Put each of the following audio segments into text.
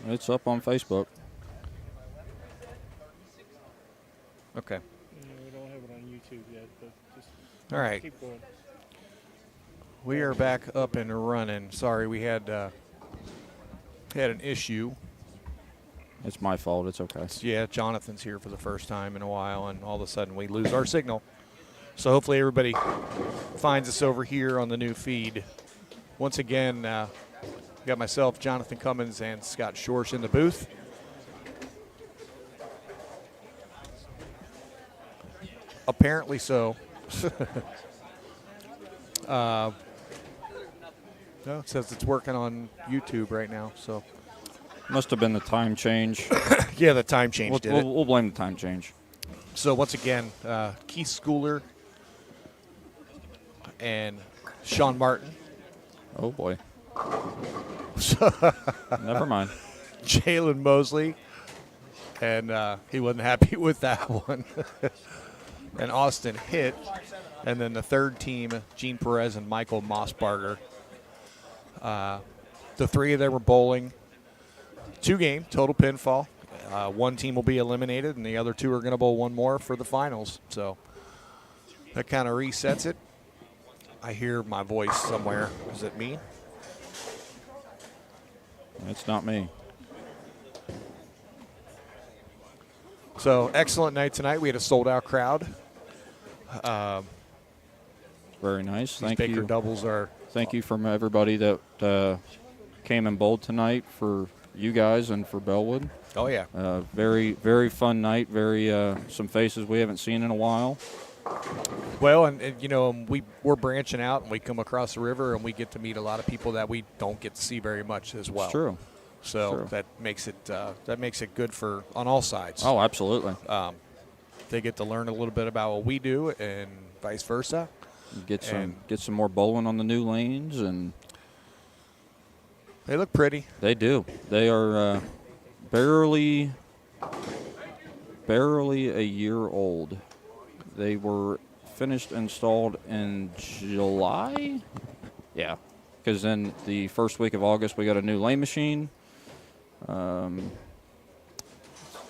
It's up on Facebook. Okay. We don't have it on YouTube yet, but just All right. keep going. We are back up and running. Sorry, we had an issue. It's my fault. It's okay. Yeah, Jonathan's here for the first time in a while, and all of a sudden we lose our signal. So hopefully everybody finds us over here on the new feed. Once again, we got myself, Jonathan Cummins, and Scott Schorsch in the booth. Apparently so. No, it says it's working on YouTube right now. So Must have been the time change. yeah, the time change did it. We'll blame the time change. So once again, Keith Schooler and Sean Martin. Oh, boy. Never mind. Jalen Mosley, and he wasn't happy with that one. And Austin Hitt, and then the third team, Gene Perez and Michael Mossbarger. The three of them were bowling. 2-game total pinfall. One team will be eliminated, and the other two are going to bowl one more for the finals. So that kind of resets it. I hear my voice somewhere. Is it me? It's not me. So excellent night tonight. We had a sold-out crowd. Very nice. These Thank Baker you. doubles are. Thank you from everybody that came and bowled tonight for you guys and for Bellewood. Oh yeah. Very, very fun night. Very some faces we haven't seen in a while. Well, and you know, we're branching out, and we come across the river, and we get to meet a lot of people that we don't get to see very much as well. It's true. So True. that makes it good for on all sides. Oh, absolutely. They get to learn a little bit about what we do, and vice versa. Get some more bowling on the new lanes, and They look pretty. they do. They are barely a year old. They were finished installed in July. Yeah, because then the first week of August we got a new lane machine.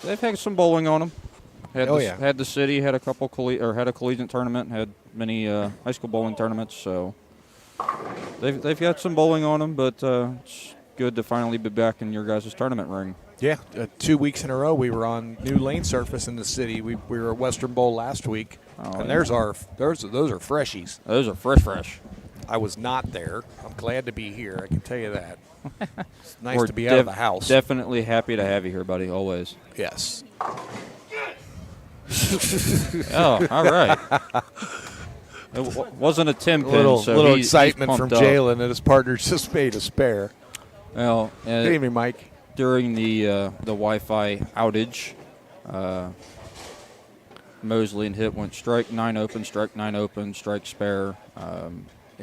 They've had some bowling on them. Had the city, had a couple had a collegiate tournament, had many high school bowling tournaments. So they've got some bowling on them, but it's good to finally be back in your guys' tournament ring. Yeah, 2 weeks in a row we were on new lane surface in the city. We were at Western Bowl last week, and those are freshies. Those are fresh. I was not there. I'm glad to be here. I can tell you that. It's nice to be out of the house. Definitely happy to have you here, buddy. Always. Yes. Oh, all right. It wasn't a Tim pin, little he's excitement from pumped up. Jalen that his partner just made a spare. Well, Good evening, Mike. During the Wi-Fi outage, Mosley and Hitt went strike 9 open, strike spare.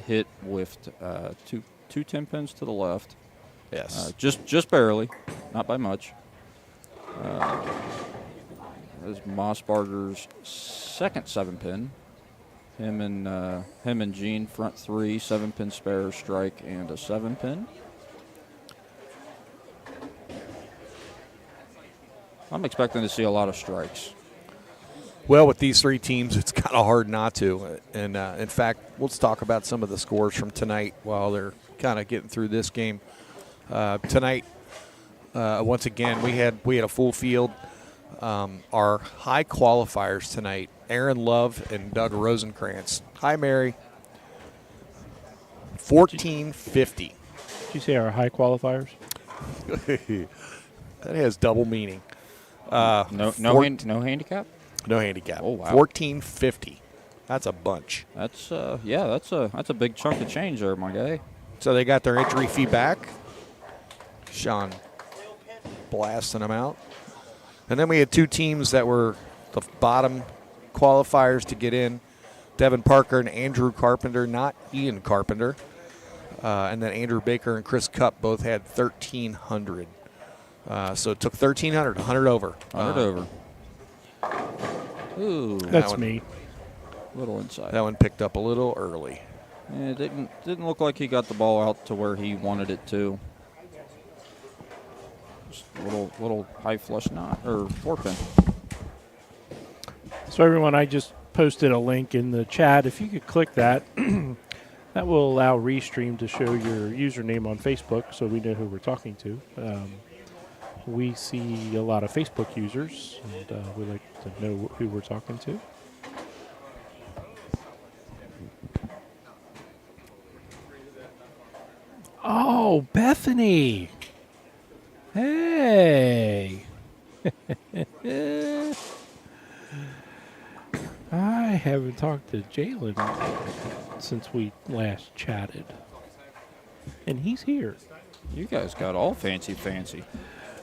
Hitt whiffed two 10 pins to the left. Yes. Just barely, not by much. That is Mossbarger's second 7-pin. Him and Gene front 3 7-pin spare, strike, and a 7-pin. I'm expecting to see a lot of strikes. Well, with these three teams, it's kind of hard not to. And, in fact, let's talk about some of the scores from tonight while they're kind of getting through this game. Tonight, once again, we had a full field. Our high qualifiers tonight, Aaron Love and Doug Rosenkrantz. Hi, Mary. 1450. Did you say our high qualifiers? That has double meaning. No handicap. No handicap. Oh, wow. 1450. That's a bunch. That's that's a big chunk of change there, my guy. So they got their entry fee back. Sean blasting them out. And then we had two teams that were the bottom qualifiers to get in. Devin Parker and Andrew Carpenter, not Ian Carpenter. And then Andrew Baker and Chris Cupp both had 1,300. So it took 1,300, 100 over. 100 over. Ooh, That's me. Little inside. That one picked up a little early. Yeah, it didn't look like he got the ball out to where he wanted it to. Just a little high flush knot or 4-pin. So everyone, I just posted a link in the chat. If you could click that, that will allow Restream to show your username on Facebook so we know who we're talking to. We see a lot of Facebook users, and we like to know who we're talking to. Oh, Bethany. Hey. I haven't talked to Jalen since we last chatted. And he's here. You guys got all fancy.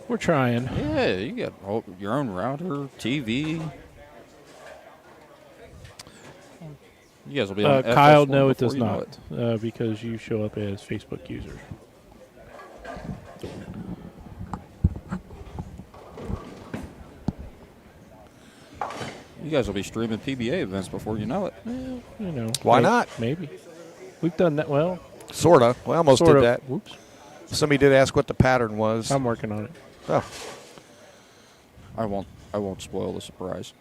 We're trying. Yeah, you got your own router, TV. You guys will be on Kyle, FS1 no, it before does you know not, because you show up as Facebook user. You guys will be streaming PBA events before you know it. Well, you know. Why not? Maybe. We've done that well. Sort of. We almost Sort did of. that. Whoops. Somebody did ask what the pattern was. I'm working on it. Oh. I won't spoil the surprise.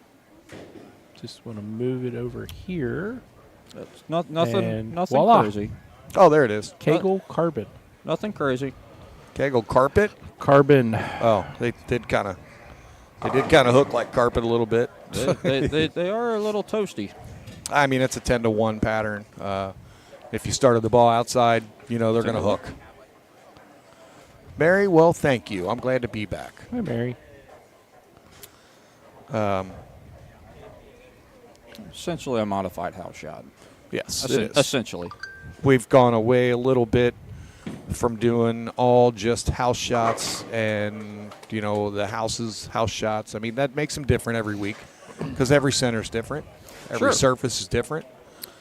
Just want to move it over here. It's nothing And nothing voila. crazy. Oh, there it is. Kegel carbon. Nothing crazy. Kegel carpet. Carbon. Oh, they did kind of hook like carpet a little bit. They are a little toasty. I mean, it's a 10-to-1 pattern. If you started the ball outside, you know they're going to hook. Mary, well, thank you. I'm glad to be back. Hi, Mary. Essentially a modified house shot. Yes, it is. Essentially. We've gone away a little bit from doing all just house shots and, you know, the house shots. I mean, that makes them different every week because every center is different. Every surface is different.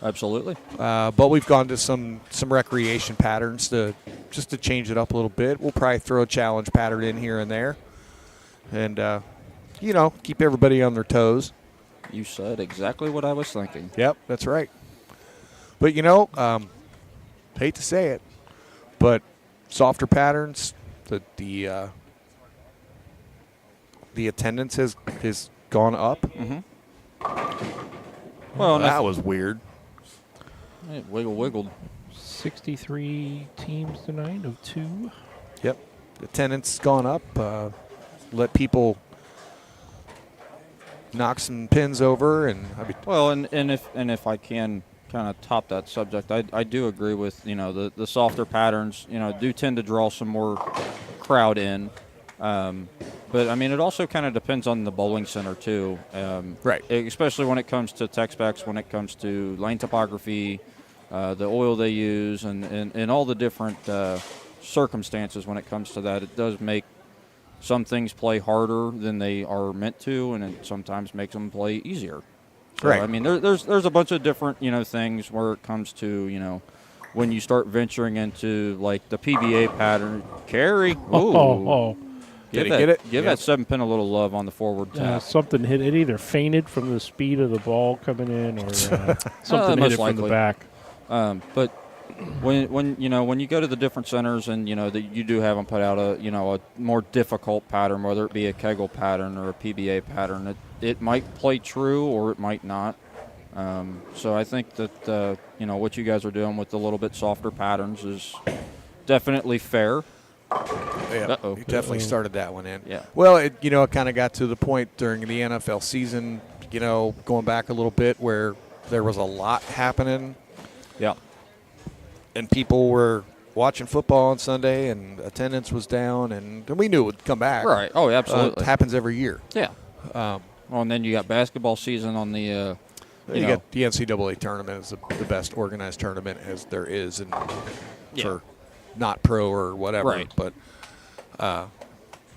Absolutely. But we've gone to some recreation patterns just to change it up a little bit. We'll probably throw a challenge pattern in here and there and, you know, keep everybody on their toes. You said exactly what I was thinking. Yep, that's right. But, you know, hate to say it, but softer patterns, the attendance has gone up. Mm-hmm. Well, that was weird. It wiggled. 63 teams tonight of 2. Yep, attendance gone up. Let people knock some pins over, and if I can kind of top that subject, I do agree with, you know, the softer patterns, you know, do tend to draw some more crowd in. But, I mean, it also kind of depends on the bowling center, too. Right. Especially when it comes to tech specs, when it comes to lane topography, the oil they use, and all the different circumstances when it comes to that. It does make some things play harder than they are meant to, and it sometimes makes them play easier. So, right. I mean, there's a bunch of different, you know, things where it comes to, you know, when you start venturing into, like, the PBA pattern. Carry. Ooh. Get it? Give that 7-pin a little love on the forward tap. Something hit it. Either fainted from the speed of the ball coming in, or something hit it from the back. But when you go to the different centers, and you know that you do have them put out a more difficult pattern, whether it be a Kegel pattern or a PBA pattern, it might play true or it might not. So I think that what you guys are doing with the little bit softer patterns is definitely fair. Yeah, you definitely started that one in. Yeah. Well, it kind of got to the point during the NFL season, you know, going back a little bit where there was a lot happening. Yeah. And people were watching football on Sunday, and attendance was down, and we knew it would come back. Right. Oh, absolutely. It happens every year. Yeah. Well, and then you got basketball season on the. You got the NCAA tournament is the best organized tournament as there is, and for not pro or whatever. Right. But, and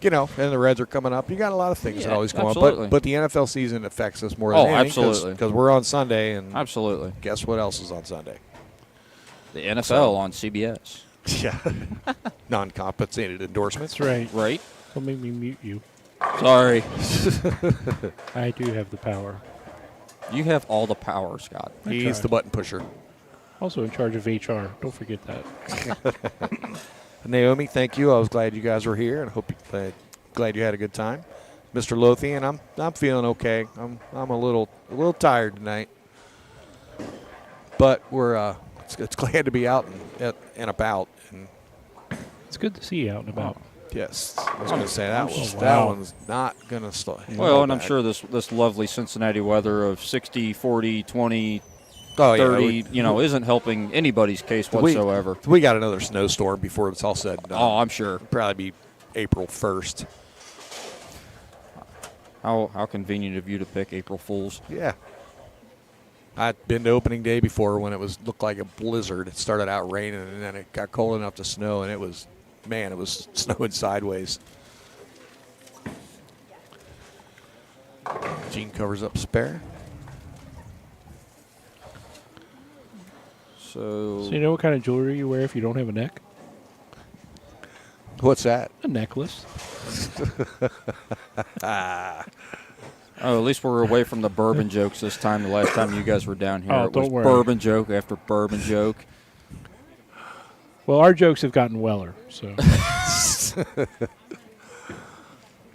the Reds are coming up. You got a lot of things that always go absolutely. on. But the NFL season affects us more than anything. Absolutely. Because we're on Sunday, and absolutely. Guess what else is on Sunday? The NFL on CBS. Yeah. Non-compensated endorsements. That's right. Right. Don't make me mute you. Sorry. I do have the power. You have all the power, Scott. He's the button pusher. Also in charge of HR. Don't forget that. Naomi, thank you. I was glad you guys were here, and glad you had a good time. Mr. Lothian, I'm feeling okay. I'm a little tired tonight, but we're it's glad to be out and about. And It's good to see you out and about. yes, I was going to say that one's not going to slow. Well, and I'm sure this lovely Cincinnati weather of 60, 40, 20, 30, isn't helping anybody's case whatsoever. We got another snowstorm before it's all said and done. Oh, I'm sure. Probably be April 1st. How convenient of you to pick April Fools. Yeah. I'd been to opening day before when it looked like a blizzard. It started out raining, and then it got cold enough to snow, and it was snowing sideways. Gene covers up spare. So you know what kind of jewelry you wear if you don't have a neck? What's that? A necklace. Oh, at least we're away from the bourbon jokes this time. The last time you guys were down here, it was don't worry. bourbon joke after bourbon joke. Well, our jokes have gotten weller, so.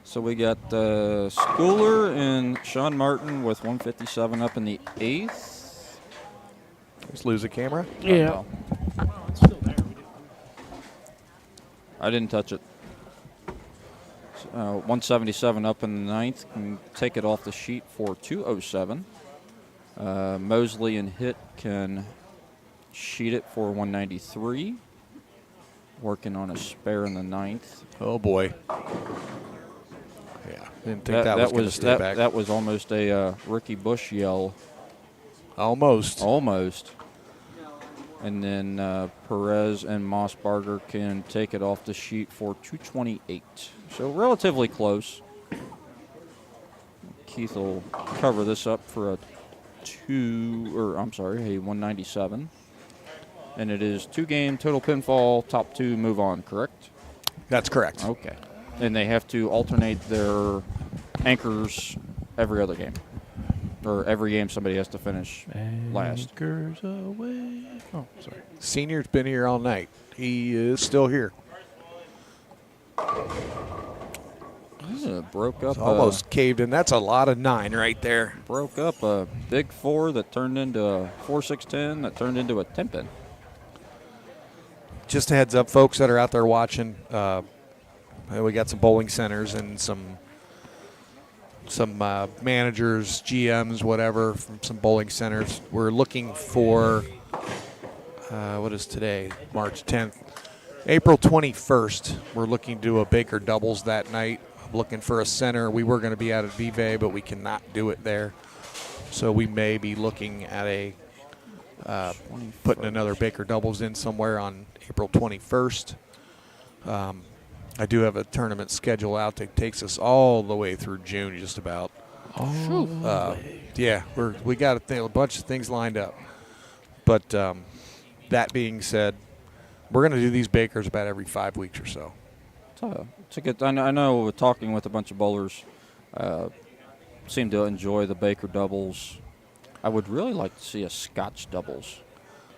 So we got Schooler and Sean Martin with 157 up in the 8th. Just lose the camera? Yeah. I didn't touch it. 177 up in the 9th. Can take it off the sheet for 207. Mosley and Hitt can sheet it for 193. Working on a spare in the 9th. Oh, boy. Yeah, didn't think that was going to stay back. That was almost a Ricky Bush yell. Almost. And then Perez and Mossbarger can take it off the sheet for 228. So relatively close. Keith will cover this up for a 197. And it is 2-game total pinfall, top 2 move on, correct? That's correct. Okay. And they have to alternate their anchors every other game. Or every game somebody has to finish last. Anchors away. Oh, sorry. Senior's been here all night. He is still here. Broke up. Almost caved in. That's a lot of 9 right there. Broke up a big 4 that turned into a 4-6-10 that turned into a 10-pin. Just a heads up, folks that are out there watching. We got some bowling centers and some managers, GMs, whatever, from some bowling centers. We're looking for, what is today? March 10th. April 21st, we're looking to do a Baker doubles that night. I'm looking for a center. We were going to be out at Vive, but we cannot do it there. So we may be looking at putting another Baker doubles in somewhere on April 21st. I do have a tournament schedule out that takes us all the way through June, just about. Yeah, we got a bunch of things lined up. But that being said, we're going to do these Bakers about every 5 weeks or so. It's a good. I know talking with a bunch of bowlers, seem to enjoy the Baker doubles. I would really like to see a Scotch doubles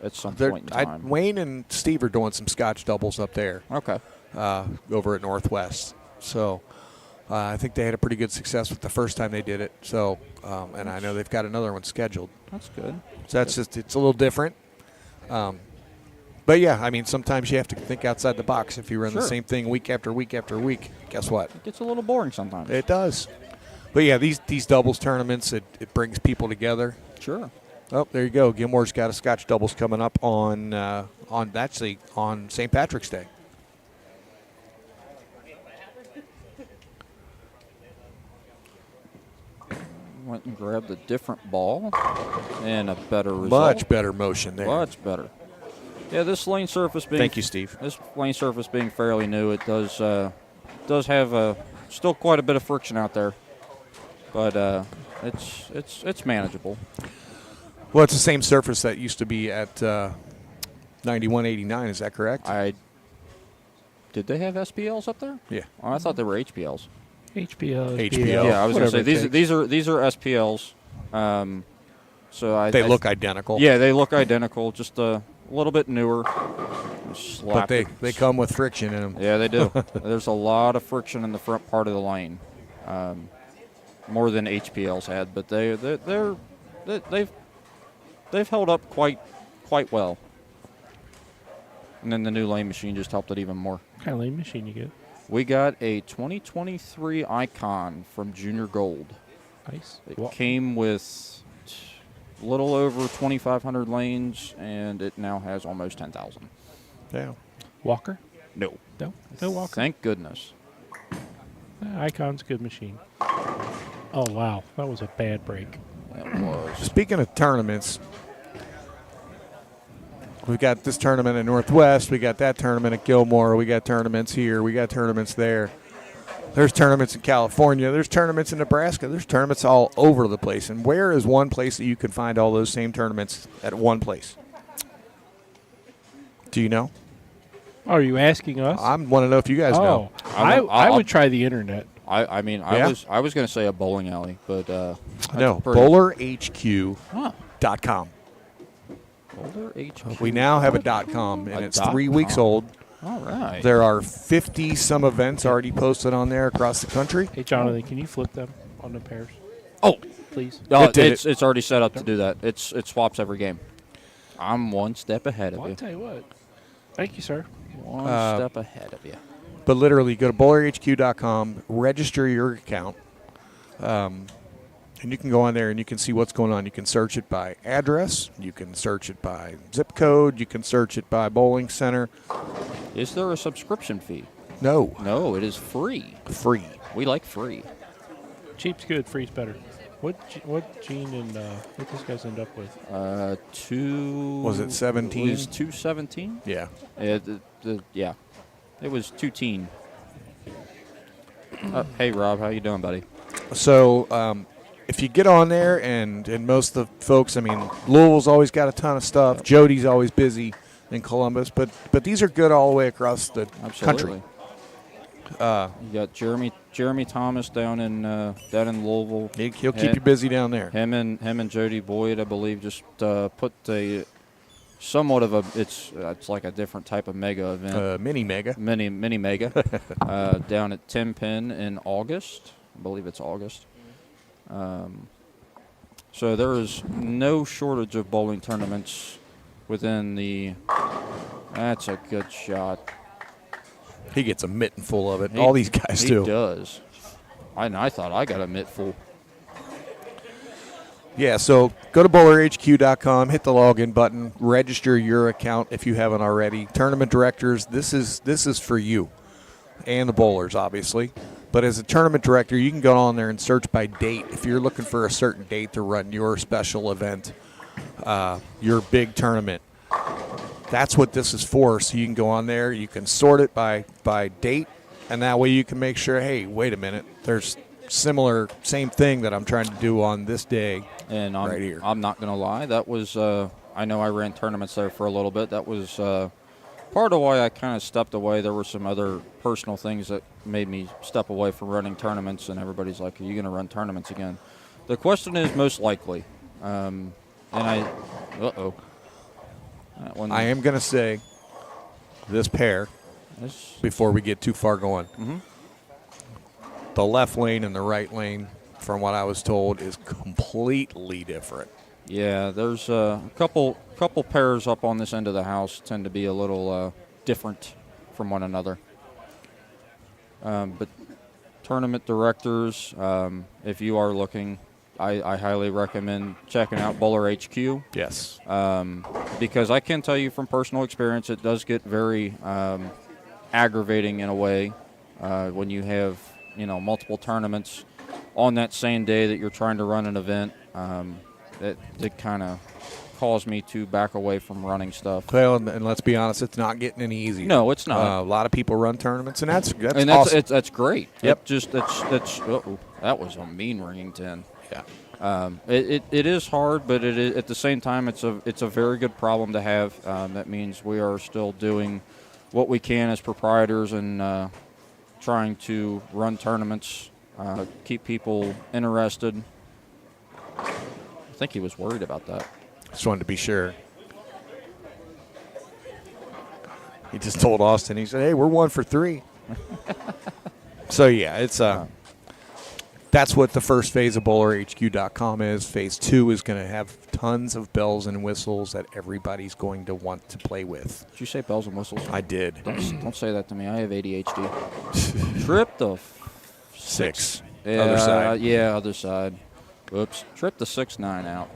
at some point in time. Wayne and Steve are doing some Scotch doubles up there. Okay. Over at Northwest. So I think they had a pretty good success with the first time they did it. So, and I know they've got another one scheduled. That's good. So it's a little different. But yeah, I mean, sometimes you have to think outside the box. If you run the same thing week after week after week, guess what? It gets a little boring sometimes. It does. But yeah, these doubles tournaments, it brings people together. Sure. Oh, there you go. Gilmore's got a Scotch doubles coming up on St. Patrick's Day. Went and grabbed a different ball and a better result. Much better motion there. Much better. Yeah, this lane surface being. Thank you, Steve. This lane surface being fairly new, it does have still quite a bit of friction out there, but it's manageable. Well, it's the same surface that used to be at 9189. Is that correct? Did they have SPLs up there? Yeah. Oh, I thought they were HPLs. HPL. Yeah, I was going to say these are SPLs. So they look identical. Yeah, they look identical. Just a little bit newer. and slap. But they come with friction in them. Yeah, they do. There's a lot of friction in the front part of the lane, more than HPL's had. But they've held up quite well. And then the new lane machine just helped it even more. What kind of lane machine you get? We got a 2023 Icon from Junior Gold. Nice. It came with a little over 2,500 lanes, and it now has almost 10,000. Yeah. Walker? No. No Walker. Thank goodness. Icon's a good machine. Oh, wow. That was a bad break. It was. Speaking of tournaments, we've got this tournament in Northwest. We got that tournament at Gilmore. We got tournaments here. We got tournaments there. There's tournaments in California. There's tournaments in Nebraska. There's tournaments all over the place. And where is one place that you can find all those same tournaments at one place? Do you know? Oh, are you asking us? I want to know if you guys know. I would try the internet. I mean, I was going to say a bowling alley, but No, pretty- BowlerHQ.com. BowlerHQ. We now have a .com, and it's 3 weeks old. All right. There are 50-some events already posted on there across the country. Hey, Jonathan, can you flip them on the pairs? Oh, Please. it's already set up to do that. It swaps every game. I'm one step ahead of Well, I'll you. tell you what. Thank you, sir. One step ahead of you. But literally, go to BowlerHQ.com, register your account, and you can go on there and you can see what's going on. You can search it by address. You can search it by zip code. You can search it by bowling center. Is there a subscription fee? No. No, it is free. Free. We like free. Cheap's good, free's better. What Gene and what these guys end up with? Was it 17? It was 217. Yeah. Yeah, it was 2 hey Rob, how you doing, buddy? So if you get on there, and most of the folks, I mean, Louisville's always got a ton of stuff. Jody's always busy in Columbus, but these are good all the way across the country. You got Jeremy Thomas down in Louisville. He'll keep you busy down there. Him and Jody Boyd, I believe, just put a somewhat of a it's like a different type of mega event. Mini mega down at Tim Pin in August. I believe it's August. So there is no shortage of bowling tournaments within the. That's a good shot. He gets a mitten full of it. All these guys do. He does. I thought I got a mitt full. Yeah, so go to BowlerHQ.com, hit the login button, register your account if you haven't already. Tournament directors, this is for you and the bowlers, obviously. But as a tournament director, you can go on there and search by date. If you're looking for a certain date to run your special event, your big tournament, that's what this is for. So you can go on there, you can sort it by date, and that way you can make sure, hey, wait a minute, there's same thing that I'm trying to do on this day. And right here. I'm not going to lie. That was, I know I ran tournaments there for a little bit. That was part of why I kind of stepped away. There were some other personal things that made me step away from running tournaments, and everybody's like, are you going to run tournaments again? The question is most likely. I am going to say this pair, before we get too far going. Mm-hmm. The left lane and the right lane, from what I was told, is completely different. Yeah, there's a couple pairs up on this end of the house tend to be a little different from one another. But tournament directors, if you are looking, I highly recommend checking out BowlerHQ. Yes. Because I can tell you from personal experience, it does get very aggravating in a way when you have multiple tournaments on that same day that you're trying to run an event. That did kind of cause me to back away from running stuff. Well, and let's be honest, it's not getting any easier. No, it's not. A lot of people run tournaments, and that's and awesome. that's great. Yep. That was a mean ringing 10. Yeah. It is hard, but it is, at the same time, it's a very good problem to have. That means we are still doing what we can as proprietors and trying to run tournaments, keep people interested. I think he was worried about that. Just wanted to be sure. He just told Austin. He said, "Hey, we're 1 for 3." So yeah, it's that's what the first phase of BowlerHQ.com is. Phase 2 is going to have tons of bells and whistles that everybody's going to want to play with. Did you say bells and whistles? I did. Don't say that to me. I have ADHD. Trip the 6. Yeah, Other side. Yeah, other side. Oops. Trip the 6-9 out.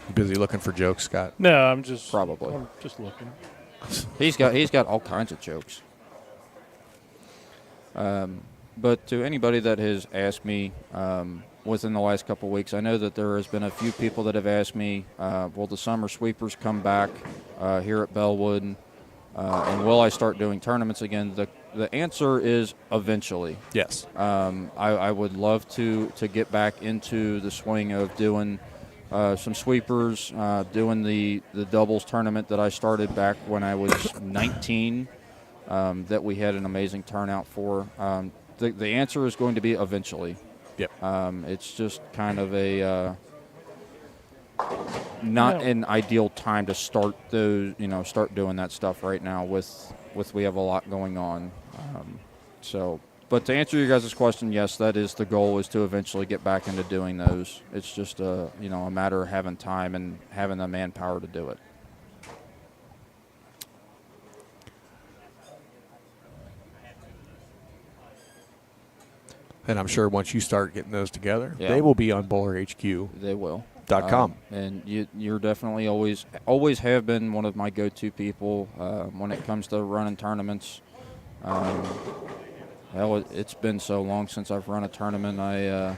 You busy looking for jokes, Scott? No, I'm just Probably. I'm just looking. He's got all kinds of jokes. But to anybody that has asked me within the last couple of weeks, I know that there has been a few people that have asked me, will the summer sweepers come back here at Bellewood, and will I start doing tournaments again? The answer is eventually. Yes. I would love to get back into the swing of doing some sweepers, doing the doubles tournament that I started back when I was 19, that we had an amazing turnout for. The answer is going to be eventually. Yep. It's just kind of a not an ideal time to start start doing that stuff right now with we have a lot going on. But to answer your guys' question, yes, that is the goal, is to eventually get back into doing those. It's just a matter of having time and having the manpower to do it. And I'm sure once you start getting those together, Yeah. they will be on BowlerHQ.com. They will. .com. And you're definitely always have been one of my go-to people when it comes to running tournaments. It's been so long since I've run a tournament. I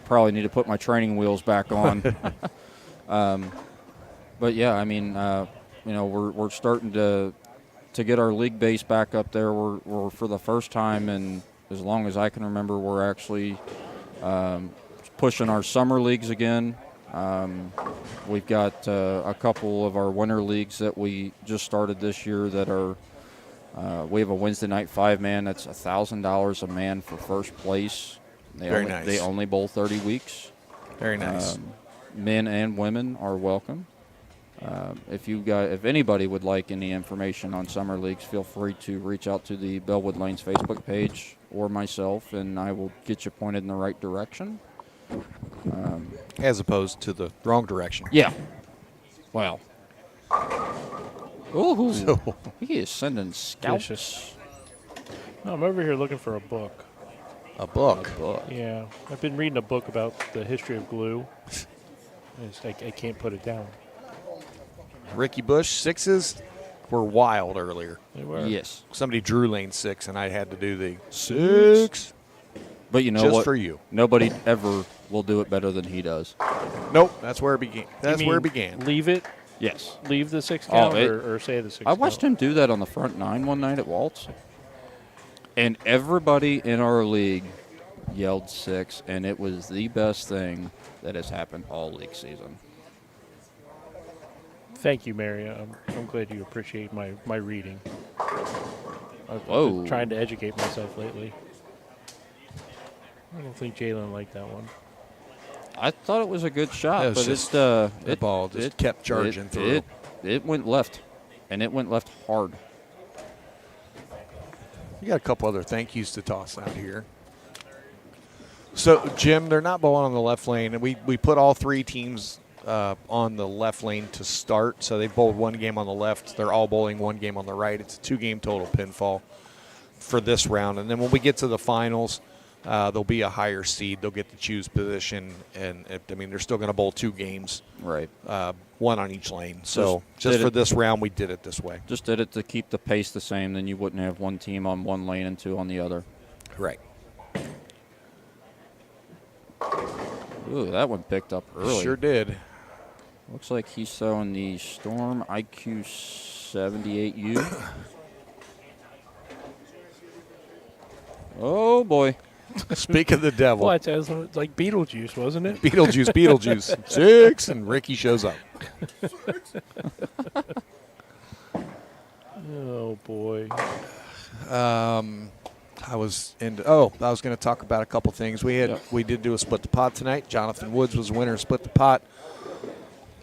probably need to put my training wheels back on. But yeah, I mean, we're starting to get our league base back up there. We're for the first time, and as long as I can remember, we're actually pushing our summer leagues again. We've got a couple of our winter leagues that we just started this year that are. We have a Wednesday night 5-man that's $1,000 a man for first place. Very nice. They only bowl 30 weeks. Very nice. Men and women are welcome. If anybody would like any information on summer leagues, feel free to reach out to the Bellewood Lanes Facebook page or myself, and I will get you pointed in the right direction. As opposed to the wrong direction. Yeah. Well. Ooh, So- he is sending scalps. Vicious. No, I'm over here looking for a book. A book. Yeah, I've been reading a book about the history of glue. I can't put it down. Ricky Bush, 6s were wild earlier. They were. Yes. Somebody drew lane 6, and I had to do the 6. But you know Just what? for you. Nobody ever will do it better than he does. Nope, that's where it began. That's You where it mean began. Leave it. Yes. Leave the 6 Oh, count it- or say the 6 I watched him do that on the front 9 one night at Waltz. And everybody in our league yelled 6, and it was the best thing that has happened all league season. Thank you, Mary. I'm glad you appreciate my reading. I've Whoa. been trying to educate myself lately. I don't think Jalen liked that one. I thought it was a good shot, It was but just- the ball just kept charging through. It went left, and it went left hard. You got a couple other thank yous to toss out here. So, Jim, they're not bowling on the left lane, and we put all 3 teams on the left lane to start. So they bowled 1 game on the left. They're all bowling 1 game on the right. It's a 2-game total pinfall for this round. And then when we get to the finals, there'll be a higher seed. They'll get to choose position, and they're still going to bowl 2 games, Right. 1 on each lane. So Just just for did it- this round, we did it this way. Just did it to keep the pace the same. Then you wouldn't have 1 team on 1 lane and 2 on the other. Right. Ooh, that one picked up early. Sure did. Looks like he's throwing the Storm IQ 78U. Oh, boy. Speak of the devil. What? It was like Beetlejuice, wasn't it? Beetlejuice. 6, and Ricky shows up. Oh boy. I was going to talk about a couple things. We did do a split the pot tonight. Jonathan Woods was winner of split the pot.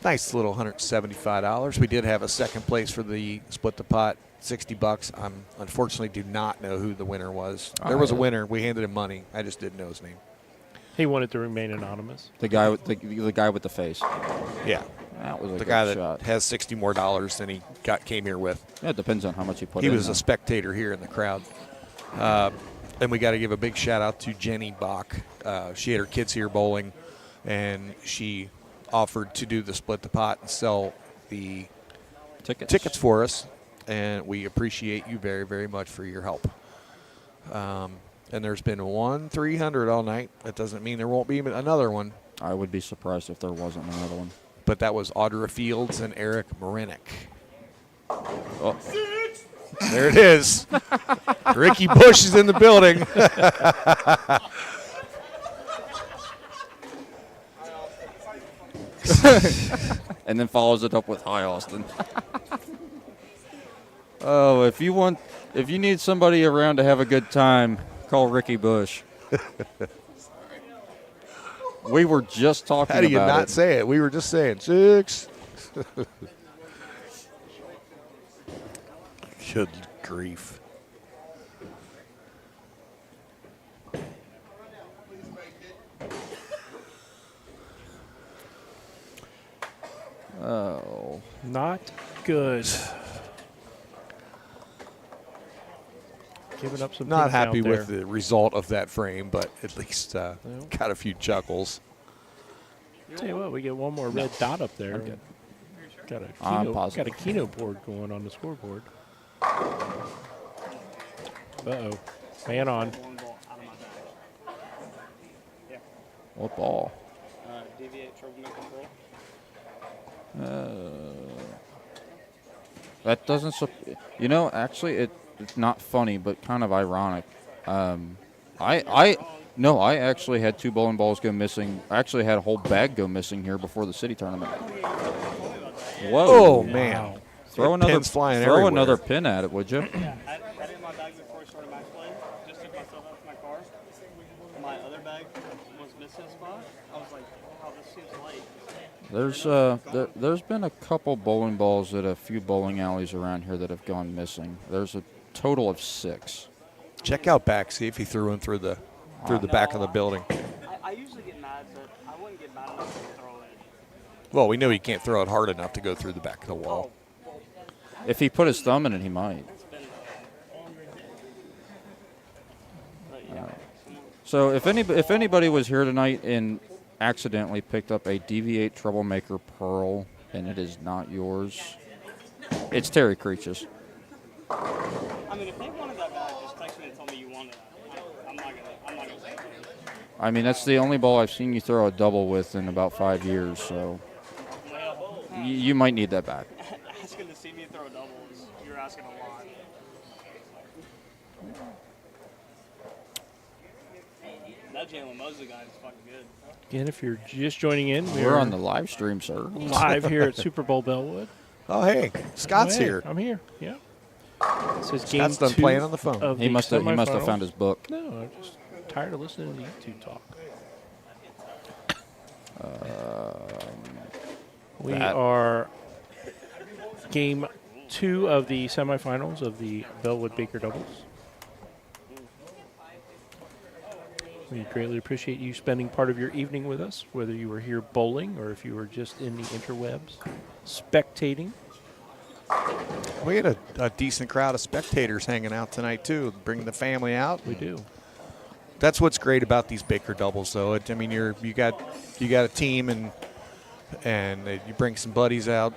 Nice little $175. We did have a second place for the split the pot, $60. I unfortunately do not know who the winner was. There was a winner. We handed him money. I just didn't know his name. He wanted to remain anonymous. The guy with the guy with the face. Yeah. That was a the good guy shot. that has $60 more than he came here with. Yeah, it depends on how much he put He in. was a spectator here in the crowd. And we got to give a big shout out to Jenny Bach. She had her kids here bowling, and she offered to do the split the pot and sell the tickets for us. And we appreciate you very, very much for your help. And there's been 300 all night. That doesn't mean there won't be another one. I would be surprised if there wasn't another one. But that was Audra Fields and Eric Marinick. Oh. There it is. Ricky Bush is in the building. And then follows it up with "Hi, Austin." Oh, if you need somebody around to have a good time, call Ricky Bush. We were just talking about it. How do you not say it? We were just saying 6. Good grief. Oh. Not good. Giving up some. Not pins happy out there. with the result of that frame, but at least got a few chuckles. Tell you what, we get one more red dot up there. Okay. Got a I'm Keno, positive. got a Keno board going on the scoreboard. Uh-oh. Man on. What ball? Deviate troublemaker That doesn't. Actually, it's not funny, but kind of ironic. I actually had 2 bowling balls go missing. I actually had a whole bag go missing here before the city tournament. Whoa! Oh man! Wow. Throw Pins another pin at it, would you? I had it in my bag before I started match play. Just took myself out to my car. My other bag was missing a spot. I was like, "Wow, this seems light." There's been a couple bowling balls at a few bowling alleys around here that have gone missing. There's a total of 6. Check out back. See if he threw one through the back of the building. I usually get mad, but I wouldn't get mad enough to throw it. Well, we know he can't throw it hard enough to go through the back of the wall. If he put his thumb in it, he might. So if anybody was here tonight and accidentally picked up a Deviate Troublemaker Pearl and it is not yours, it's Terry Creech's. I mean, if they wanted that bag, just text me and tell me you wanted it. I'm not gonna say it. I mean, that's the only ball I've seen you throw a double with in about 5 years, so you might need that back. Asking to see me throw doubles, you're asking a lot. That Jalen Mosley guy is fucking good. Again, if you're just joining in, We're on the live stream, sir. live here at Superbowl Bellewood. Oh hey, Scott's Hey, here. I'm here. Yeah. This is game Scott's done 2 playing on the phone. of He the must have semifinals. found his book. No, I'm just tired of listening to YouTube talk. We are game 2 of the semifinals of the Bellewood Baker Doubles. We greatly appreciate you spending part of your evening with us, whether you were here bowling or if you were just in the interwebs spectating. We had a decent crowd of spectators hanging out tonight too, bringing the family out. We do. That's what's great about these Baker doubles, though. I mean, you got a team and you bring some buddies out.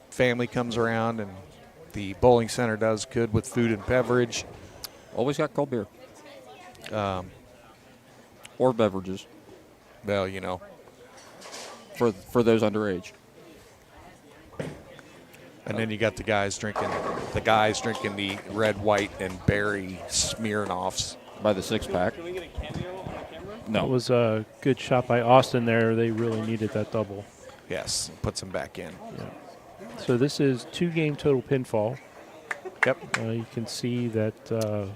Family comes around, and the bowling center does good with food and beverage. Always got cold beer. Or beverages Well, you know, for those underage. and then you got the guys drinking the red, white, and berry Smirnoffs. By the 6-pack. Can we get a cameo on the camera? That No. was a good shot by Austin there. They really needed that double. Yes, puts them back in. Yeah. So this is 2-game total pinfall. Yep. You can see that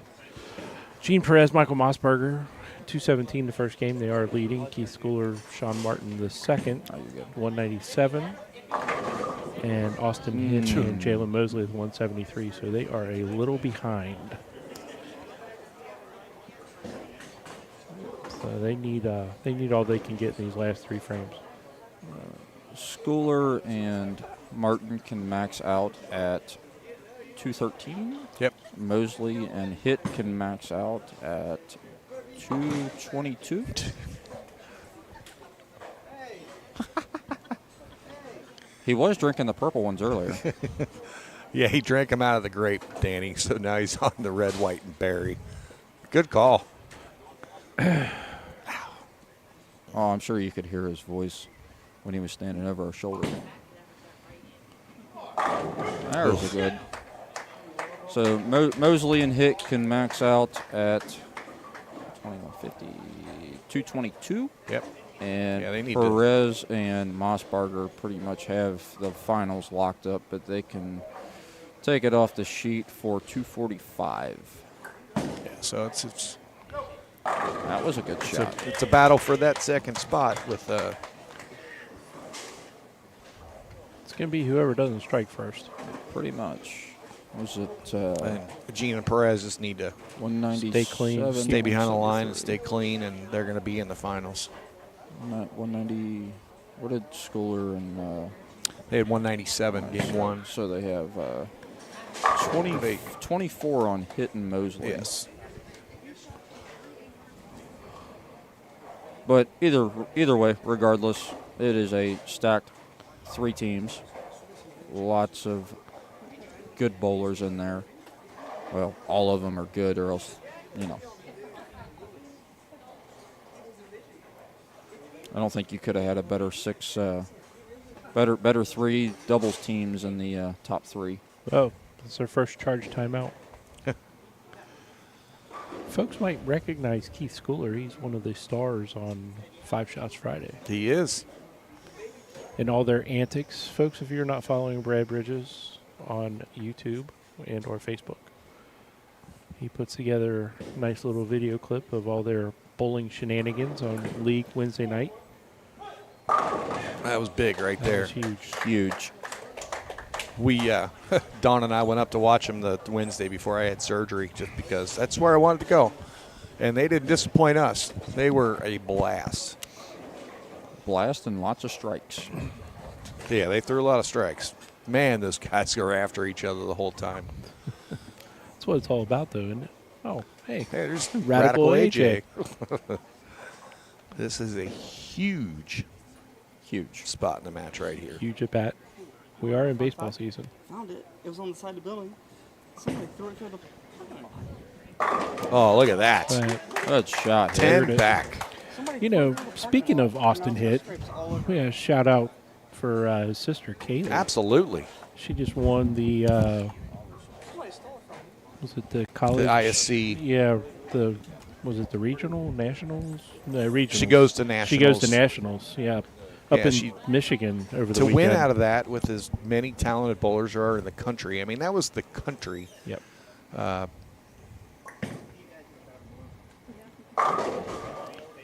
Gene Perez, Michael Mossberger, 217 the first game. They are leading. Keith Schooler, Sean Martin the second, 197. and Austin Hitch and Jalen Mosley with 173. So they are a little behind. So they need all they can get in these last 3 frames. Schooler and Martin can max out at 213. Yep. Mosley and Hitt can max out at 222. He was drinking the purple ones earlier. Yeah, he drank them out of the grape, Danny. So now he's on the red, white, and berry. Good call. Oh, I'm sure you could hear his voice when he was standing over our shoulder. There's a good. So Mosley and Hitt can max out at 2150, 222. Yep. And Yeah, they need Perez and Mossbarger pretty much have the finals locked up, but they can take it off the sheet for 245. Yeah, so it's That was a good shot. it's a battle for that second spot with It's going to be whoever doesn't strike first. Pretty much. Was it and Gene and Perez just need to 197? Stay clean. stay behind the line and stay clean, and they're going to be in the finals. I'm at 190. What did Schooler and They had 197 game 1. so they have 24 on Hitt and Mosley. Yes. But either way, regardless, it is a stacked 3 teams. Lots of good bowlers in there. Well, all of them are good, or else, you know. I don't think you could have had a better 3 doubles teams in the top 3. Oh, that's their first charge timeout. Folks might recognize Keith Schooler. He's one of the stars on 5 Shots Friday. He is. And all their antics. Folks, if you're not following Brad Bridges on YouTube and or Facebook, he puts together a nice little video clip of all their bowling shenanigans on League Wednesday night. That was big right That there. was huge. Huge. We, Dawn and I went up to watch him the Wednesday before I had surgery just because that's where I wanted to go. And they didn't disappoint us. They were a blast. Blast and lots of strikes. Yeah, they threw a lot of strikes. Man, those guys go after each other the whole time. That's what it's all about, though, isn't it? Oh, hey. Hey, there's Radical AJ. This is a huge spot in the match right here. Huge at bat. We are in baseball season. Found it. It was on the side of the building. Somebody threw it through the parking lot. Oh, look at that. Good shot. 10 back. You know, speaking of Austin Hitt, we had a shout out for his sister Kaylee. Absolutely. She just won the was it the college? The ISC. Yeah, was it the regional, nationals? No, regional. She goes to nationals. She goes to nationals. Yeah, up Yeah, in Michigan over the to weekend. win out of that with as many talented bowlers there are in the country. I mean, that was the country. Yep. I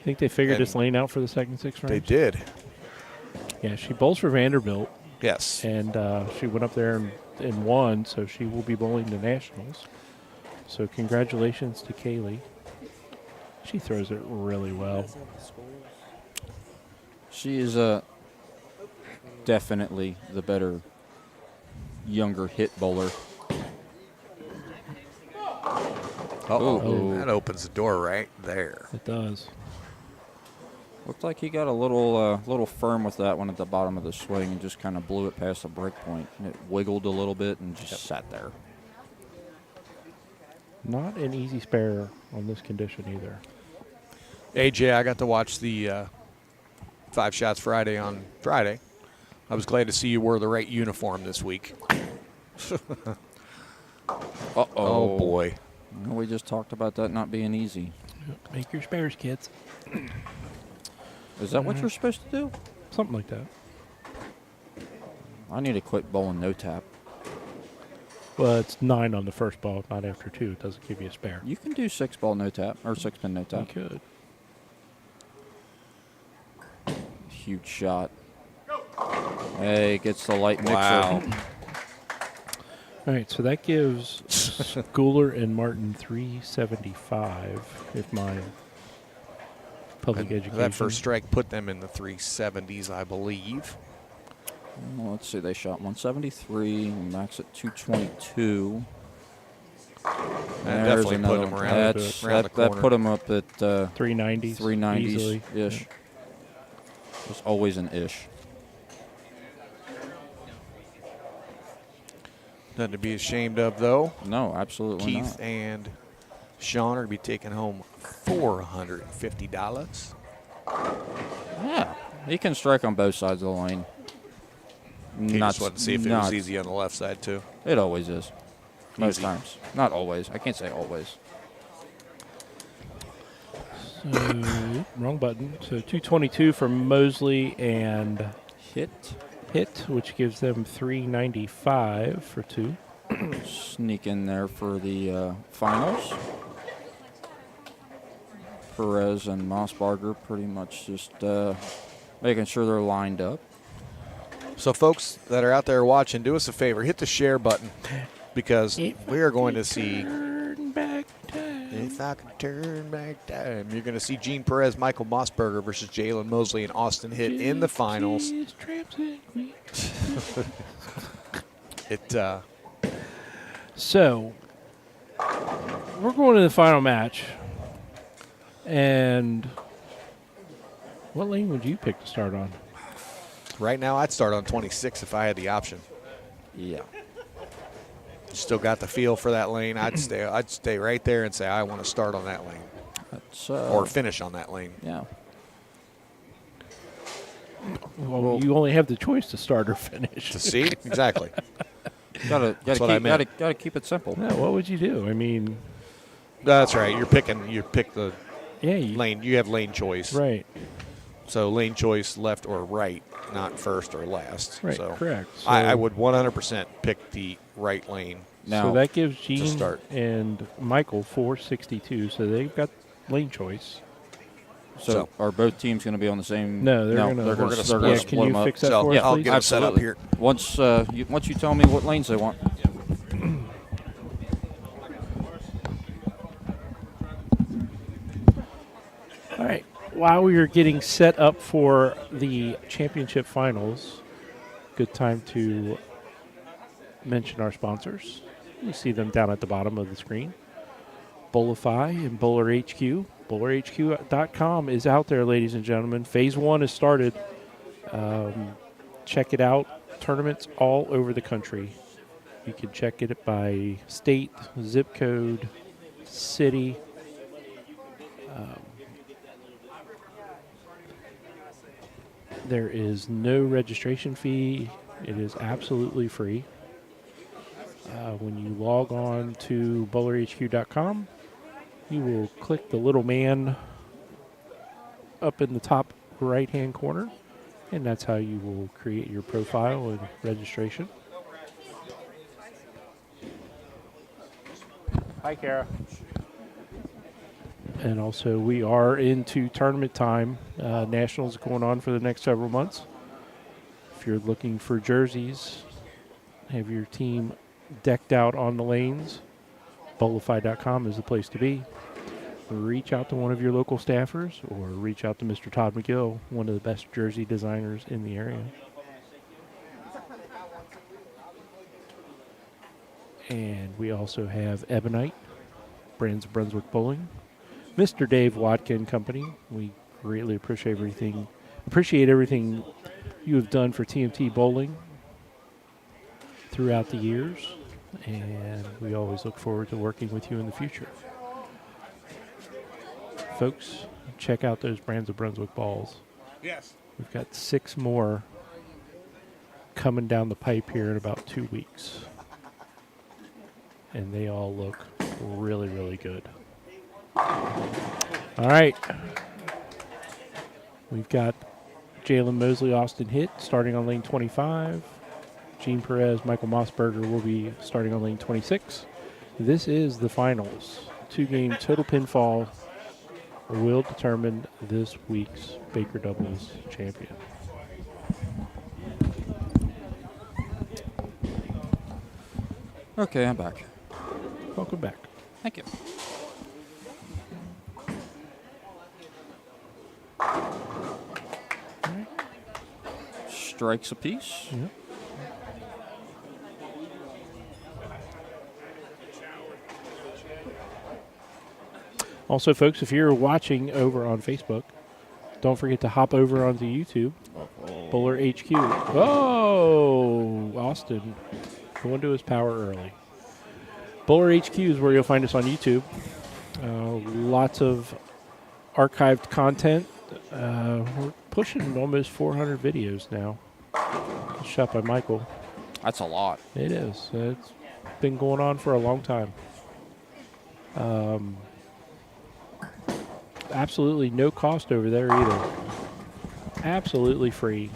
think they figured this lane out for the second 6 rounds. They did. Yeah, she bowls for Vanderbilt, Yes. and she went up there and won, so she will be bowling the nationals. So congratulations to Kaylee. She throws it really well. She is definitely the better younger hit bowler. Oh, that opens the door right there. It does. Looked like he got a little firm with that one at the bottom of the swing and just kind of blew it past the break point. And it wiggled a little bit and just sat there. Not an easy spare on this condition either. AJ, I got to watch the 5 Shots Friday on Friday. I was glad to see you wore the right uniform this week. Uh-oh. Oh, boy. We just talked about that not being easy. Make your spares, kids. Is that what you're supposed to do? Something like that. I need to quit bowling no tap. Well, it's 9 on the first ball, not after 2. It doesn't give you a spare. You can do 6-ball no tap or 6-pin no You tap. could. Huge shot. Hey, gets the light mixer. Wow. All right, so that gives Schooler and Martin 375, if my public education. That first strike put them in the 370s, I believe. Well, let's see. They shot 173. Max at 222. That definitely put them around the corner. That put them up at 390s. 390s easily. ish. Yeah. It's always an ish. Nothing to be ashamed of, though. No, absolutely Keith not. and Sean are going to be taking home $450. Yeah, he can strike on both sides of the lane. He just wanted to see if it was easy on the left side, too. It always is. Most Easy. times. Not always. I can't say always. So, wrong button. So 222 for Mosley and Hit. which gives them 395 for 2. Sneak in there for the finals. Perez and Mossbarger pretty much just making sure they're lined up. So, folks that are out there watching, do us a favor. Hit the share button because we are going to see. Turn back time. If I could turn back time, you're going to see Gene Perez, Michael Mossberger versus Jalen Mosley and Austin Hitt in the finals. So, we're going to the final match. And what lane would you pick to start on? Right now, I'd start on 26 if I had the option. Yeah. Still got the feel for that lane. I'd stay right there and say I want to start on that lane That's, or finish on that lane. Yeah. Well, you only have the choice to start or finish. To see exactly. Gotta keep it simple. Yeah, what would you do? I mean, That's right. You pick the yeah, lane. You have lane choice. Right. So lane choice, left or right, not first or last. Right, So correct. So, I would 100% pick the right lane. Now, so that gives Gene start. and Michael 462. So they've got lane choice. so are both teams going to be on the same? No, they're gonna split yeah, them can you up. fix that So, for us, yeah, I'll please? get them set up here. Once you tell me what lanes they want. All right. While we are getting set up for the championship finals, good time to mention our sponsors. You see them down at the bottom of the screen. Bowlify and BowlerHQ. BowlerHQ.com is out there, ladies and gentlemen. Phase 1 has started. Check it out. Tournaments all over the country. You can check it by state, zip code, city. There is no registration fee. It is absolutely free. When you log on to BowlerHQ.com, you will click the little man up in the top right-hand corner, and that's how you will create your profile and registration. Hi, Kara. And also, we are into tournament time. Nationals going on for the next several months. If you're looking for jerseys, have your team decked out on the lanes, Bowlify.com is the place to be. Reach out to one of your local staffers or reach out to Mr. Todd McGill, one of the best jersey designers in the area. And we also have Ebonite, Brands of Brunswick Bowling, Mr. Dave Watkin Company. We greatly appreciate everything you have done for TMT Bowling throughout the years, and we always look forward to working with you in the future. Folks, check out those Brands of Brunswick balls. Yes. We've got 6 more coming down the pipe here in about 2 weeks. And they all look really, really good. All right. We've got Jalen Mosley, Austin Hitt starting on lane 25. Gene Perez, Michael Mossberger will be starting on lane 26. This is the finals. 2-game total pinfall will determine this week's Baker Doubles champion. Okay, I'm back. Welcome back. Thank you. Strikes apiece. Yep. Also, folks, if you're watching over on Facebook, don't forget to hop over onto YouTube. BowlerHQ. Oh, Austin going to his power early. BowlerHQ is where you'll find us on YouTube. Lots of archived content. We're pushing almost 400 videos now. Shot by Michael. That's a lot. It is. It's been going on for a long time. Absolutely no cost over there either. Absolutely free.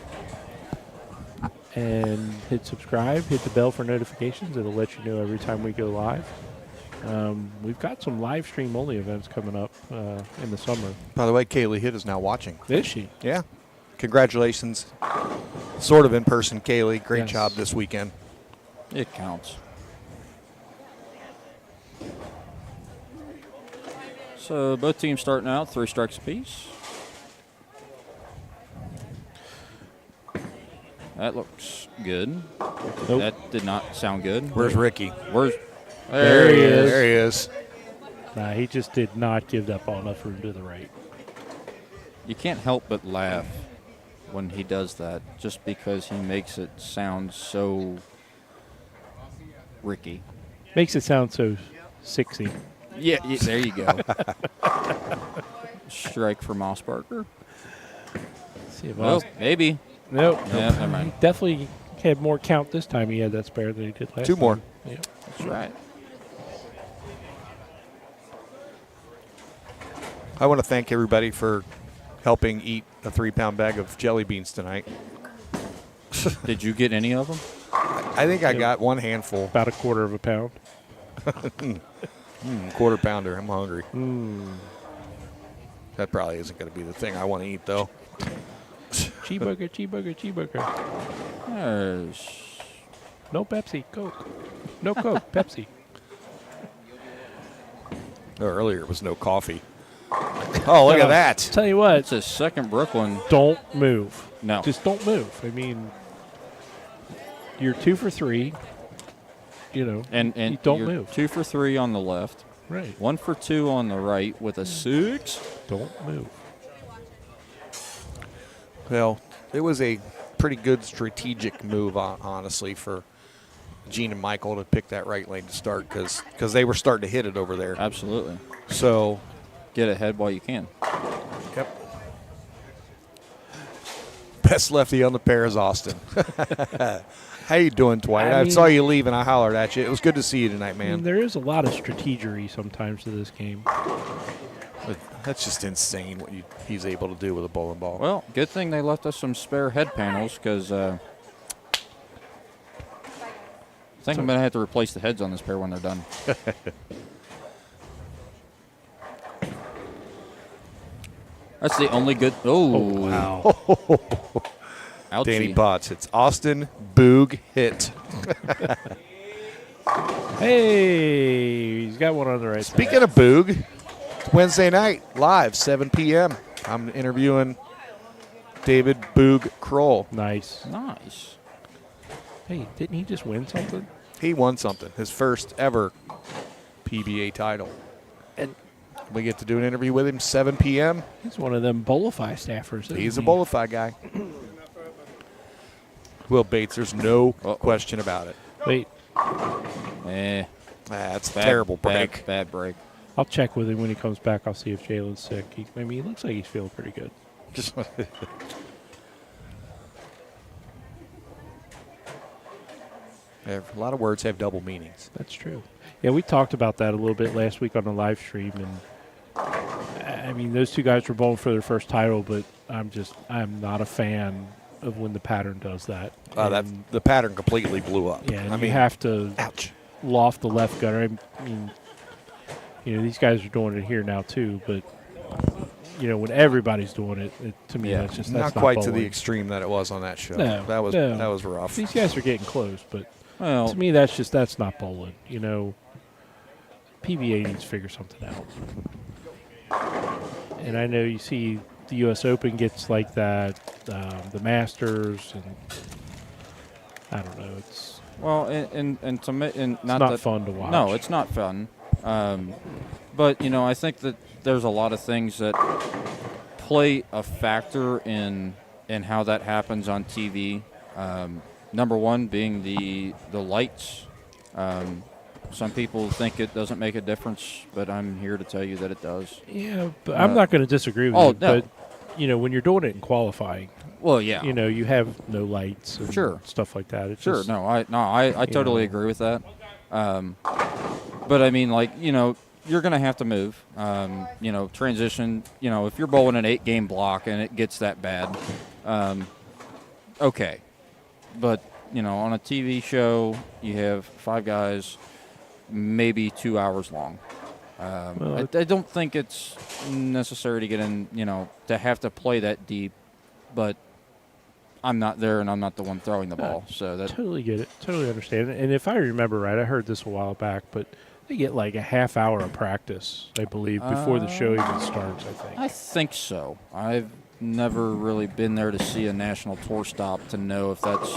And hit subscribe, hit the bell for notifications. It'll let you know every time we go live. We've got some live stream only events coming up in the summer. By the way, Kaylee Hitt is now watching. Is she? Yeah. Congratulations. Sort of in person, Kaylee. Great Yes. job this weekend. It counts. So both teams starting out 3 strikes apiece. That looks good. Nope. That did not sound good. Where's Ricky? Where's There he is. There he is. Nah, he just did not give that ball enough room to the right. You can't help but laugh when he does that, just because he makes it sound so Ricky. Makes it sound so 60. Yeah, there you go. Strike for Mossberger. See if Well, Austin- maybe. Nope. Yeah, never mind. He definitely had more count this time. He had that spare than he did last 2 more. time. Yeah. That's right. I want to thank everybody for helping eat a 3-pound bag of jelly beans tonight. Did you get any of them? I think I got 1 handful. About a quarter of a pound. Quarter pounder. I'm hungry. That probably isn't going to be the thing I want to eat, though. Cheeseburger, cheeseburger, cheeseburger. There's No Pepsi, Coke. No Coke, Pepsi. No, earlier it was no coffee. Oh, look at that. Tell you what, it's a second Brooklyn. don't move. No. Just don't move. I mean, you're 2 for 3. You know, And you don't you're move. 2 for 3 on the left. Right. 1 for 2 on the right with a 6. Don't move. Well, it was a pretty good strategic move, honestly, for Gene and Michael to pick that right lane to start because they were starting to hit it over there. Absolutely. So, Get ahead while you can. yep. Best lefty on the pair is Austin. How you doing, Dwight? I I mean- saw you leave and I hollered at you. It was good to see you tonight, I mean, man. there is a lot of strategery sometimes to this game. But that's just insane what he's able to do with a bowling ball. Well, good thing they left us some spare head panels because I think I'm going to have to replace the heads on this pair when they're done. That's the only good. Oh, Wow. ouchie. Danny Potts. It's Austin Boog hit. Hey, he's got one on the right side. Speaking of Boog, it's Wednesday night, live, 7 p.m. I'm interviewing David Boog Kroll. Nice. Nice. Hey, didn't he just win something? He won something, his first ever PBA title. And We get to do an interview with him, 7 p.m. he's one of them Bolify staffers. isn't He's a he? Bolify guy. Will Bates, there's no question about it. Wait, That's a Bad, terrible break. Bad break. I'll check with him when he comes back. I'll see if Jalen's sick. He looks like he's feeling pretty good. A lot of words have double meanings. That's true. Yeah, we talked about that a little bit last week on the live stream, and I mean, those two guys were bowling for their first title, but I'm not a fan of when the pattern does that. And, The pattern completely blew up. yeah, and I you mean, have to ouch. loft the left gutter. I mean, these guys are doing it here now too, but when everybody's doing it, to me, that's not not quite to the bowling. extreme that it was on that show. No, that was no. that was rough. These guys are getting close, but Well, to me, that's not bowling. You know, PBA needs to figure something out. And I know you see the U.S. Open gets like that, the Masters, and I don't know. It's to me, and not fun to watch. No, it's not fun. But I think that there's a lot of things that play a factor in how that happens on TV. Number one being the lights. Some people think it doesn't make a difference, but I'm here to tell you that it does. Yeah, but I'm not going to disagree with you. No. But, when you're doing it in qualifying, well, yeah, you have no lights and stuff like that. It's sure. Just, I totally agree with that. But I mean, you're going to have to move. Transition. If you're bowling an 8-game block and it gets that bad, okay. But on a TV show, you have 5 guys, maybe 2 hours long. I don't think it's necessary to get in, to have to play that deep, but I'm not there and I'm not the one throwing the ball. So that totally get it, totally understand it. And if I remember right, I heard this a while back, but they get like a half hour of practice, I believe, before the show even starts, I think so. I've never really been there to see a national tour stop to know if that's...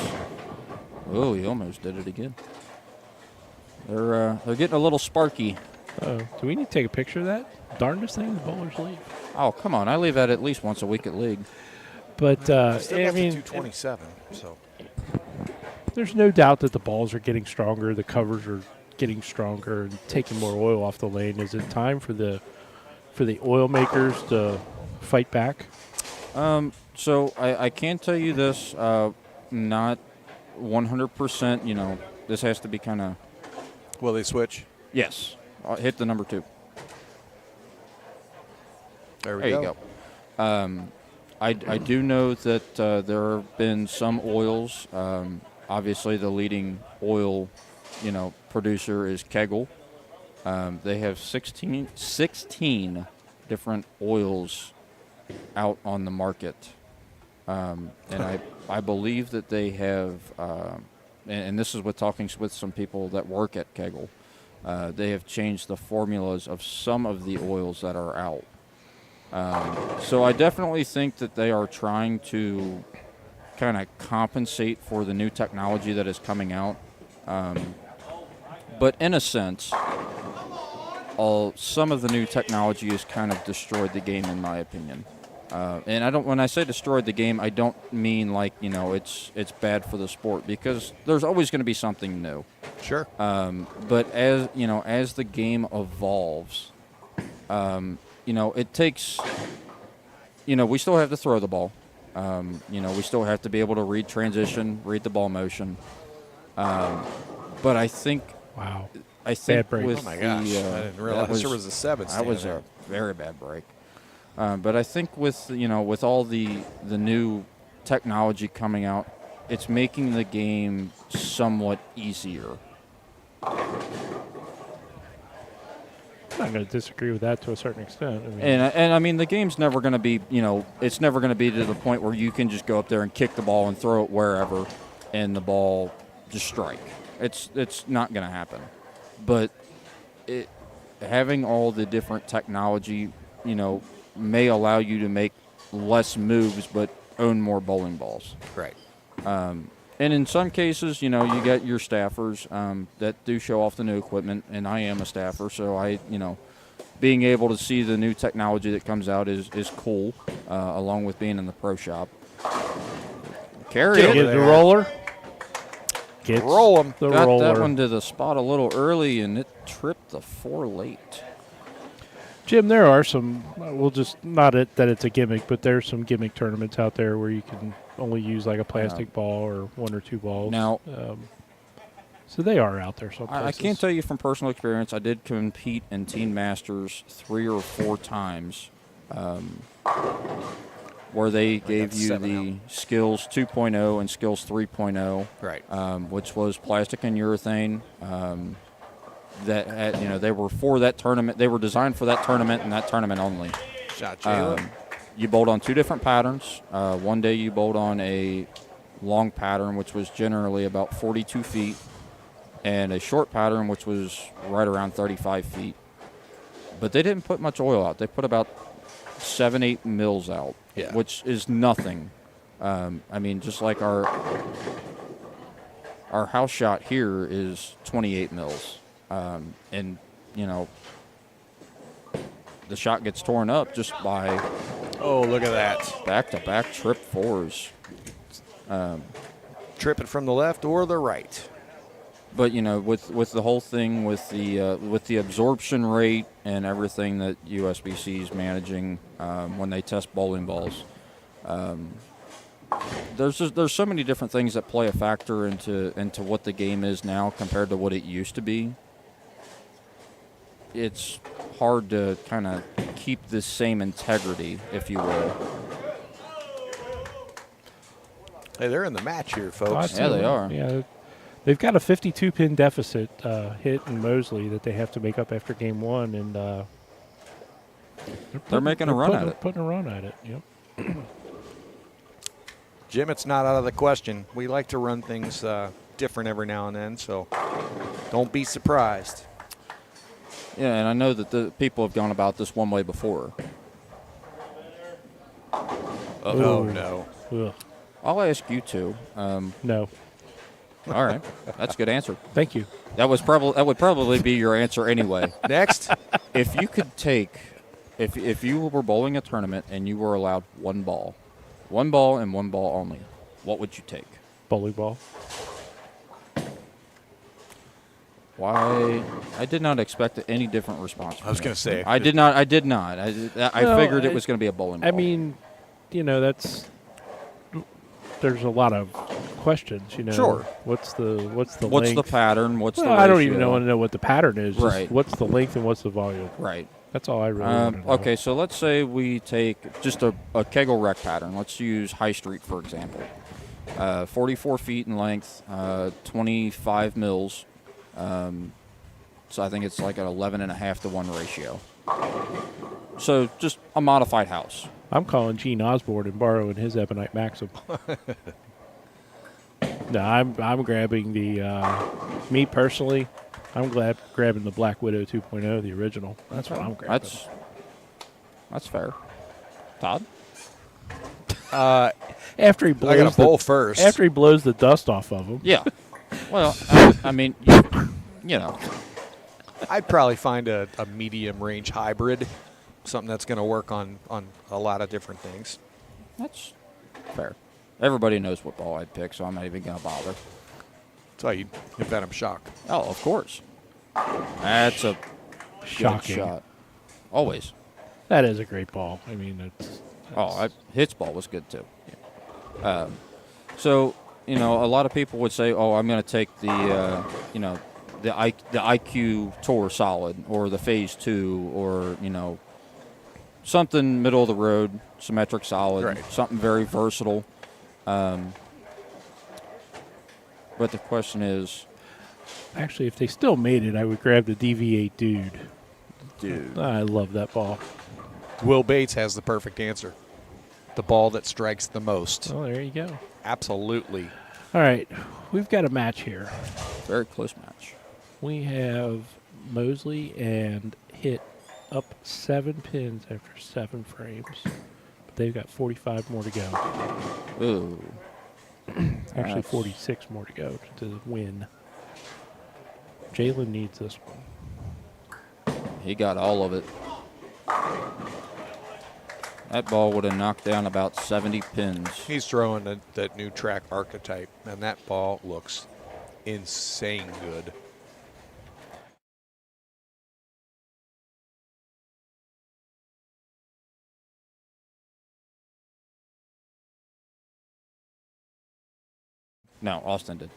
Oh, he almost did it again. They're getting a little sparky. Do we need to take a picture of that? Darndest thing the bowlers leave. Oh, come on. I leave that at least once a week at league. But, Still got the 227, so. There's no doubt that the balls are getting stronger, the covers are getting stronger and taking more oil off the lane. Is it time for the oil makers to fight back? So I can tell you this, not 100%, this has to be kind of... Will they switch? Yes. I'll hit the number 2. There you go. I do know that there have been some oils. Obviously, the leading oil, producer is Kegel. They have 16 different oils out on the market. And I believe that they have, and this is with talking with some people that work at Kegel, they have changed the formulas of some of the oils that are out. So I definitely think that they are trying to kind of compensate for the new technology that is coming out. But in a sense, some of the new technology has kind of destroyed the game, in my opinion. And when I say destroyed the game, I don't mean it's bad for the sport, because there's always going to be something new. Sure. But as the game evolves, it takes. We still have to throw the ball. We still have to be able to read transition, read the ball motion. But I think. Wow. I think bad break. with oh my gosh! I didn't realize there was a 7. That was a very bad break. But I think with all the new technology coming out, it's making the game somewhat easier. I'm not going to disagree with that to a certain extent. I mean the game's never going to be, it's never going to be to the point where you can just go up there and kick the ball and throw it wherever, and the ball just strike. It's not going to happen. But having all the different technology, may allow you to make less moves but own more bowling balls. Right. And in some cases, you get your staffers that do show off the new equipment, and I am a staffer, so being able to see the new technology that comes out is cool, along with being in the pro shop. Carry it. Get the roller. Roll them. The Got roller. that one to the spot a little early, and it tripped the 4 late. Jim, there are some, we'll just, not that it's a gimmick, but there's some gimmick tournaments out there where you can only use like a plastic ball or 1 or 2 balls. Now, so they are out there some places. I can't tell you from personal experience. I did compete in Teen Masters 3 or 4 times, where they gave you the Skills 2.0 and Skills 3.0, right? Which was plastic and urethane. That had, they were for that tournament. They were designed for that tournament and that tournament only. You bowled on 2 different patterns. One day you bowled on a long pattern, which was generally about 42 feet. and a short pattern, which was right around 35 feet. But they didn't put much oil out. They put about 7-8 mils out, which is nothing. I mean, just like our house shot here is 28 mils. And, you know, the shot gets torn up just by look at that. back-to-back trip fours. Trip it from the left or the right. But, you know, with the whole thing with the absorption rate and everything that USBC is managing when they test bowling balls, there's so many different things that play a factor into what the game is now compared to what it used to be. It's hard to kind of keep this same integrity, if you will. Hey, they're in the match here, folks. Yeah, they are. Yeah, they've got a 52-pin deficit hit in Mosley that they have to make up after game one, and they're making a run at it. Putting a run at it, yep. Jim, it's not out of the question. We like to run things different every now and then, so don't be surprised. Yeah, and I know that the people have gone about this one way before. Oh, no. Ugh. I'll ask you two. No. All right, that's a good answer. Thank you. That would probably be your answer anyway. Next. If you could take, if you were bowling a tournament and you were allowed one ball and one ball only, what would you take? Bowling ball. Why? I did not expect any different response. I was going to say. I did not. I figured it was going to be a bowling ball. I mean, you know, there's a lot of questions, you know. Sure. What's the what's length? the pattern? What's the Well, ratio? I don't even know what the pattern is. Just Right. what's the length and what's the volume? Right. That's all I really want to know. Okay, so let's say we take just a Kegel rec pattern. Let's use High Street, for example. 44 feet in length, 25 mils. So I think it's like an 11.5 to 1 ratio. So just a modified house. I'm calling Gene Osborne and borrowing his Ebonite Maxim. No, I'm grabbing me personally, I'm grabbing the Black Widow 2.0, the original. That's what I'm grabbing. That's fair. Todd? After he blows I got to bowl first. After he blows the dust off of him. Yeah. Well, I mean, you know. I'd probably find a medium range hybrid, something that's going to work on a lot of different things. That's fair. Everybody knows what ball I'd pick, so I'm not even going to bother. That's why you bet I'm shocked. Oh, of course. That's a Shocking. good shot. Always. That is a great ball. I mean, Hit's ball was good too. Yeah. So, you know, a lot of people would say, "Oh, I'm going to take the IQ Tour Solid or the Phase 2 or, you know, something middle of the road, symmetric solid, right. Something very versatile." But the question is, actually, if they still made it, I would grab the DV8 dude, I love that ball. Will Bates has the perfect answer. The ball that strikes the most. Oh, there you go. Absolutely. All right, we've got a match here. very close match. We have Mosley and Hit up 7 pins after 7 frames. But they've got 45 more to go. Ooh. Actually, That's- 46 more to go to win. Jalen needs this one. He got all of it. That ball would have knocked down about 70 pins. He's throwing that new track archetype, and that ball looks insane good. No, Austin did.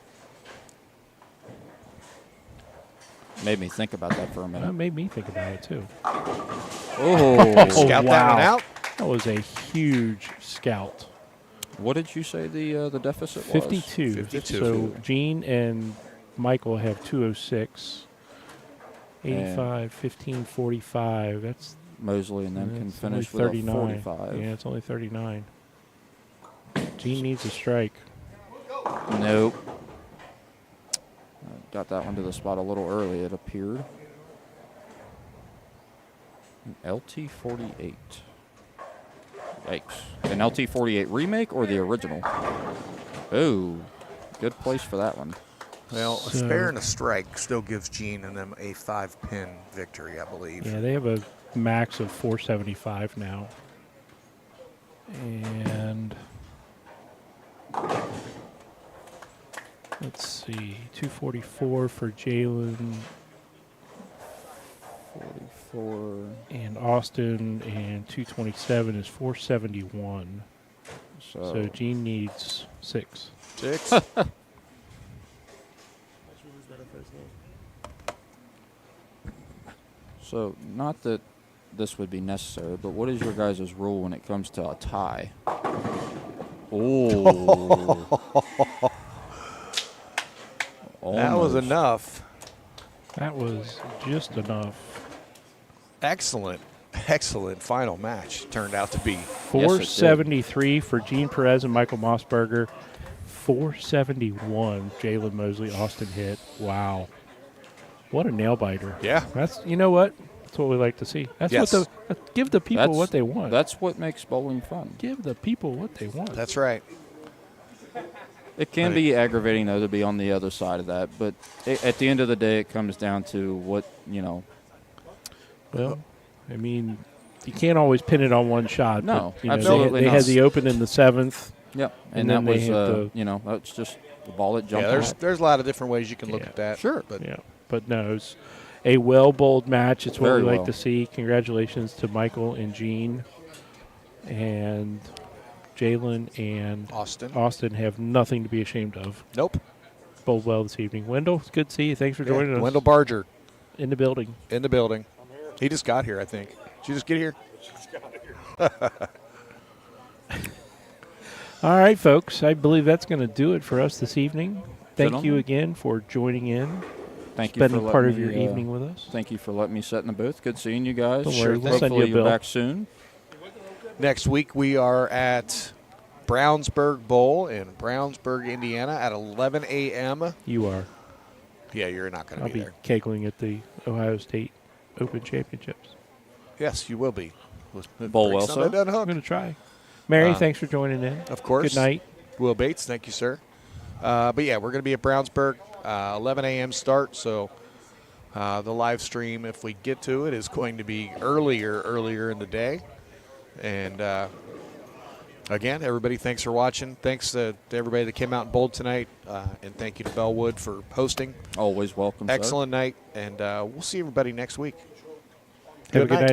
Made me think about that for a That minute. made me think about it, too. Oh, Scout that one wow. out. That was a huge scout. what did you say the deficit was? 52. 52. So Gene and Michael have 206. 85, 15, 45. That's Mosley and them can that's only finish with a 39. 45. Yeah, it's only 39. Gene needs a strike. Nope. got that one to the spot a little early, it appeared. An LT48. Yikes. An LT48 remake or the original? Oh, good place for that one. Well, a spare and a strike still gives Gene and them a 5-pin victory, I believe. Yeah, they have a max of 475 now. And let's see, 244 for Jalen. 44. And Austin, and 227 is 471. So Gene needs 6. 6. So, not that this would be necessary, but what is your guys' rule when it comes to a tie? Oh. That was enough. That was just enough. Excellent final match turned out to be. 473 for Gene Perez and Michael Mossberger. 471 Jalen Mosley Austin hit. Wow. What a nail biter. Yeah. That's, you know what? That's what we like to see. That's Yes. give the people what they want. That's what makes bowling fun. Give the people what they want. That's right. It can be aggravating, though, to be on the other side of that. But at the end of the day, it comes down to what, Well, I mean, you can't always pin it on one shot. No, but, absolutely They not. had the open in the 7th. Yep. And that then they was, hit that's just the ball that jumped Yeah, out. there's a lot of different ways you can look at that. Sure. But Yeah, but no, it's a well-bowled match. It's what Very we like well. to see. Congratulations to Michael and Gene. And Jalen and Austin have nothing to be ashamed of. Nope. Bowled well this evening. Wendell, it's good to see you. Thanks for joining us. Wendell Barger In the building. in the building. He just got here, I think. Did you just get here? All right, folks. I believe that's going to do it for us this evening. Thank you Gentlemen. again for joining in. Thank you for Spending letting part of me, your evening with us. Thank you for letting me sit in the booth. Good seeing you guys. Don't worry, we'll send you a Hopefully you're bill. back soon. Next week we are at Brownsburg Bowl in Brownsburg, Indiana at 11 a.m. You are. Yeah, you're not going to I'll be be there. cackling at the Ohio State Open Championships. Yes, you will be. Bowl well, Sunday sir. Down I'm Hook. going to try. Mary, thanks for joining in. Of course. Good night. Will Bates, thank you, sir. But yeah, we're going to be at Brownsburg, 11 a.m. start. So the live stream, if we get to it, is going to be earlier in the day. And again, everybody, thanks for watching. Thanks to everybody that came out and bowled tonight. And thank you to Bellewood for hosting. Always welcome, sir. Excellent night. And we'll see everybody next week. Have a good night,